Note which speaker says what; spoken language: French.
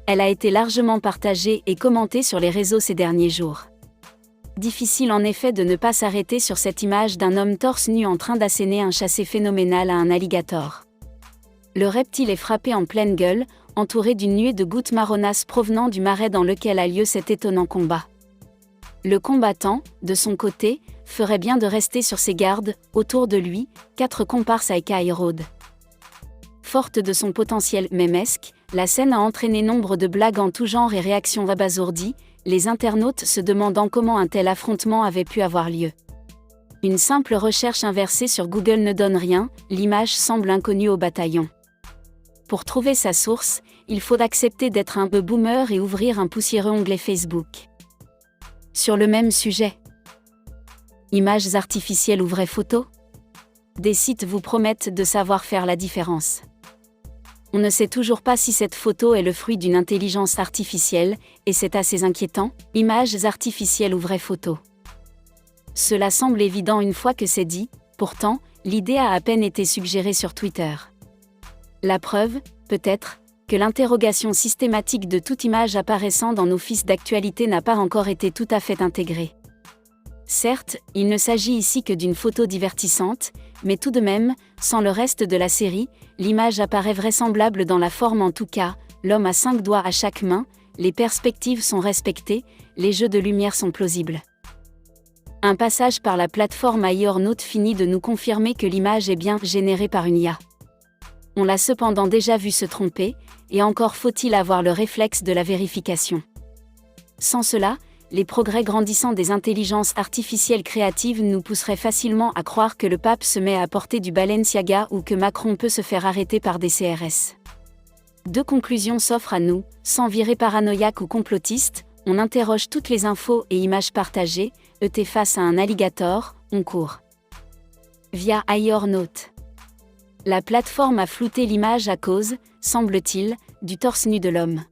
Speaker 1: Elle a été largement partagée et commentée sur les réseaux ces derniers jours. Difficile en effet de ne pas s'arrêter sur cette image d'un homme torse nu en train d'asséner un chassé phénoménal à un alligator. Le reptile est frappé en pleine gueule, entouré d'une nuée de gouttes marronnaces provenant du marais dans lequel a lieu cet étonnant combat. Le combattant, de son côté, ferait bien de rester sur ses gardes. Autour de lui, 4 comparses à écailles rôdent. Forte de son potentiel mémesque, la scène a entraîné nombre de blagues en tout genre et réactions abasourdies, les internautes se demandant comment un tel affrontement avait pu avoir lieu. Une simple recherche inversée sur Google ne donne rien, l'image semble inconnue au bataillon. Pour trouver sa source, il faut accepter d'être un peu boomer et ouvrir un poussiéreux onglet Facebook. Sur le même sujet. Images artificielles ou vraies photos ? Des sites vous promettent de savoir faire la différence. On ne sait toujours pas si cette photo est le fruit d'une intelligence artificielle, et c'est assez inquiétant, images artificielles ou vraies photos. Cela semble évident une fois que c'est dit, pourtant, l'idée a à peine été suggérée sur Twitter. La preuve, peut-être, que l'interrogation systématique de toute image apparaissant dans nos fils d'actualité n'a pas encore été tout à fait intégrée. Certes, il ne s'agit ici que d'une photo divertissante, mais tout de même, sans le reste de la série, l'image apparaît vraisemblable dans la forme en tout cas, l'homme a 5 doigts à chaque main, les perspectives sont respectées, les jeux de lumière sont plausibles. Un passage par la plateforme Ayornote finit de nous confirmer que l'image est bien générée par une IA. On l'a cependant déjà vu se tromper, et encore faut-il avoir le réflexe de la vérification. Sans cela, les progrès grandissants des intelligences artificielles créatives nous pousseraient facilement à croire que le pape se met à porter du Balenciaga ou que Macron peut se faire arrêter par des CRS. 2 conclusions s'offrent à nous, sans virer paranoïaque ou complotiste, on interroge toutes les infos et images partagées, face à un alligator, on court. Via Ayornote. La plateforme a flouté l'image à cause, semble-t-il, du torse nu de l'homme.